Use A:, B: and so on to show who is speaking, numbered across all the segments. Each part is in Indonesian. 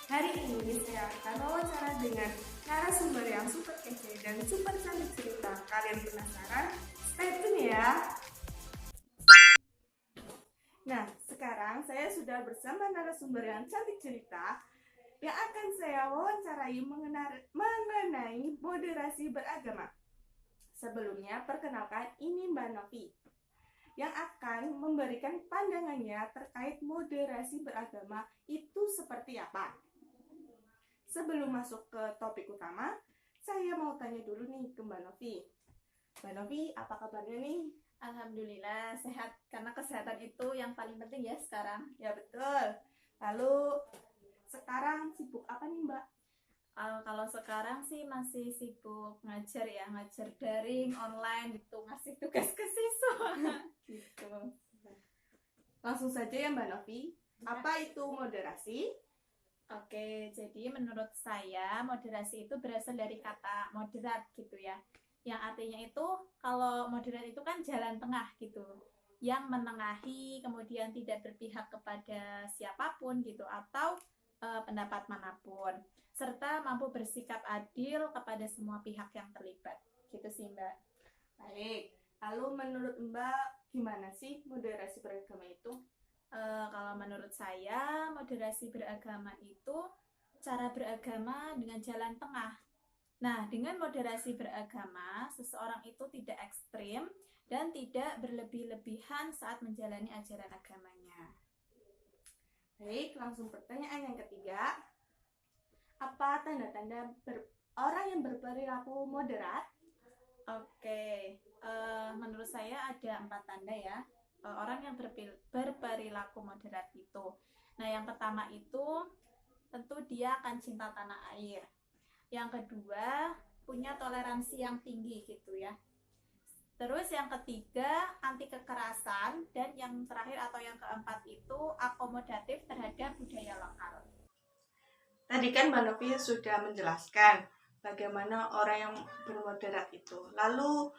A: Hari ini saya akan wawancara dengan narasumber yang super kece dan super cantik cerita. Kalian penasaran? Stay tune ya! Nah, sekarang saya sudah bersama narasumber yang cantik cerita yang akan saya wawancarai mengenai moderasi beragama. Sebelumnya, perkenalkan ini Mbak Novi yang akan memberikan pandangannya terkait moderasi beragama itu seperti apa. Sebelum masuk ke topik utama, saya mau tanya dulu nih ke Mbak Novi. Mbak Novi, apa kabarnya nih?
B: Alhamdulillah sehat, karena kesehatan itu yang paling penting ya sekarang.
A: Ya betul. Lalu sekarang sibuk apa nih Mbak?
B: Kalau sekarang sih masih sibuk ngajar ya, ngajar daring, online gitu, ngasih tugas ke siswa.
A: Gitu. Langsung saja ya Mbak Novi. Apa itu moderasi?
B: Oke, jadi menurut saya moderasi itu berasal dari kata moderat gitu ya. Yang artinya itu kalau moderat itu kan jalan tengah gitu, yang menengahi, kemudian tidak berpihak kepada siapapun gitu atau pendapat manapun, serta mampu bersikap adil kepada semua pihak yang terlibat. Gitu sih Mbak.
A: Baik. Lalu menurut Mbak gimana sih moderasi beragama itu?
B: Kalau menurut saya moderasi beragama itu cara beragama dengan jalan tengah. Nah, dengan moderasi beragama, seseorang itu tidak ekstrim dan tidak berlebih-lebihan saat menjalani ajaran agamanya.
A: Baik, langsung pertanyaan yang ketiga. Apa tanda-tanda orang yang berperilaku moderat?
B: Oke, menurut saya ada 4 tanda ya. Orang yang berperilaku moderat itu. Nah, yang pertama itu tentu dia akan cinta tanah air. Yang kedua, punya toleransi yang tinggi gitu ya. Terus yang ketiga, anti kekerasan. Dan yang terakhir atau yang keempat itu akomodatif terhadap budaya lokal.
A: Tadi kan Mbak Novi sudah menjelaskan bagaimana orang yang bermoderat itu. Lalu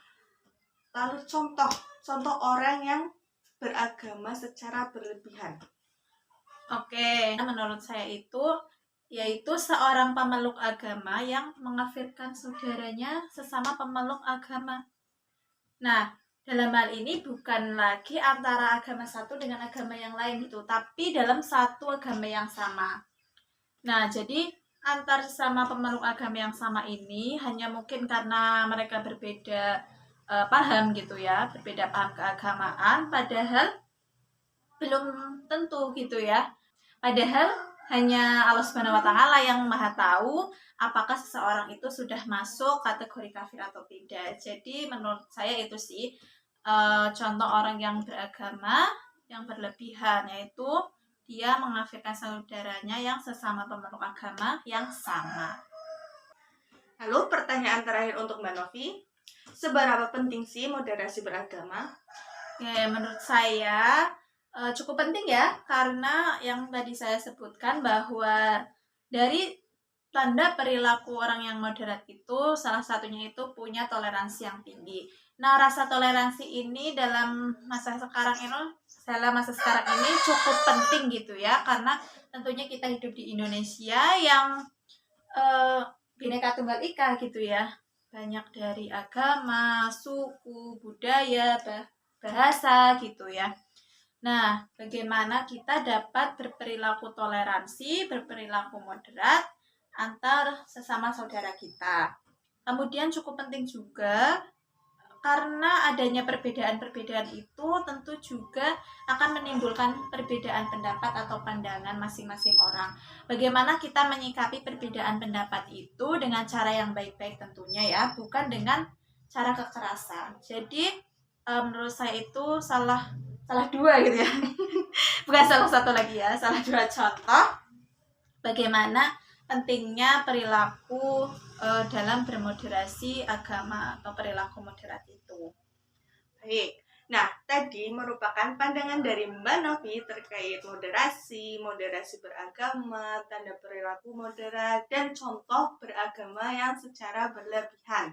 A: contoh orang yang beragama secara berlebihan.
B: Oke, menurut saya itu yaitu seorang pemeluk agama yang mengkafirkan saudaranya sesama pemeluk agama. Nah, dalam hal ini bukan lagi antara agama satu dengan agama yang lain gitu, tapi dalam satu agama yang sama. Nah, jadi antar sesama pemeluk agama yang sama ini hanya mungkin karena mereka berbeda paham gitu ya, berbeda paham keagamaan, padahal belum tentu gitu ya. Padahal hanya Allah Subhanahu wa taala yang Maha tahu apakah seseorang itu sudah masuk kategori kafir atau tidak. Jadi menurut saya itu sih contoh orang yang beragama yang berlebihan, yaitu dia mengafirkan saudaranya yang sesama pemeluk agama yang sama.
A: Lalu pertanyaan terakhir untuk Mbak Novi, seberapa penting sih moderasi beragama?
B: Ya, menurut saya cukup penting ya, karena yang tadi saya sebutkan bahwa dari tanda perilaku orang yang moderat itu salah satunya itu punya toleransi yang tinggi. Nah, rasa toleransi ini dalam masa sekarang ini cukup penting gitu ya, karena tentunya kita hidup di Indonesia yang Bhinneka Tunggal Ika gitu ya. Banyak dari agama, suku, budaya, bahasa gitu ya. Nah, bagaimana kita dapat berperilaku toleransi, berperilaku moderat antar sesama saudara kita. Kemudian cukup penting juga karena adanya perbedaan-perbedaan itu tentu juga akan menimbulkan perbedaan pendapat atau pandangan masing-masing orang. Bagaimana kita menyikapi perbedaan pendapat itu dengan cara yang baik-baik tentunya ya, bukan dengan cara kekerasan. Jadi menurut saya itu salah dua gitu ya. Bukan salah satu lagi ya, salah dua contoh bagaimana pentingnya perilaku dalam bermoderasi agama atau perilaku moderat itu.
A: Baik. Nah, tadi merupakan pandangan dari Mbak Novi terkait moderasi beragama, tanda perilaku moderat, dan contoh beragama yang secara berlebihan.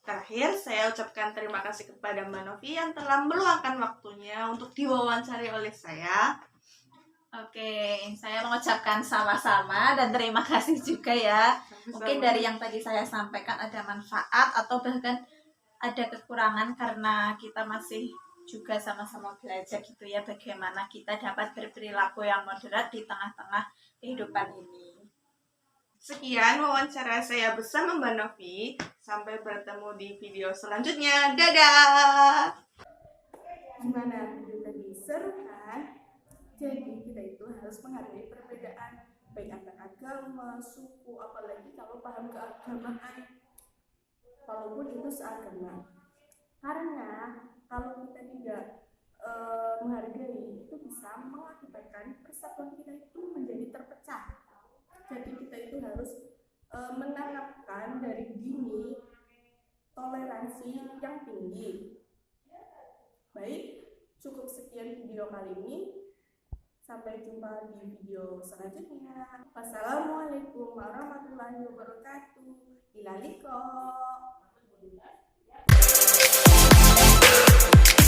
A: Terakhir, saya ucapkan terima kasih kepada Mbak Novi yang telah meluangkan waktunya untuk diwawancari oleh saya.
B: Oke, saya mengucapkan sama-sama dan terima kasih juga ya. Mungkin dari yang tadi saya sampaikan ada manfaat atau bahkan ada kekurangan karena kita masih juga sama-sama belajar gitu ya bagaimana kita dapat berperilaku yang moderat di tengah-tengah kehidupan ini.
A: Sekian wawancara saya bersama Mbak Novi. Sampai bertemu di video selanjutnya. Dadah! Gimana? Video tadi seru kan? Jadi kita itu harus menghargai perbedaan baik antar agama, suku, apalagi kalau paham keagamaan, walaupun itu seagama. Karena kalau kita tidak menghargai, itu bisa mengakibatkan persatuan kita itu menjadi terpecah. Jadi kita itu harus menanamkan dari dini toleransi yang tinggi. Baik, cukup sekian video kali ini. Sampai jumpa di video selanjutnya. Wassalamualaikum warahmatullahi wabarakatuh. Ila liqa.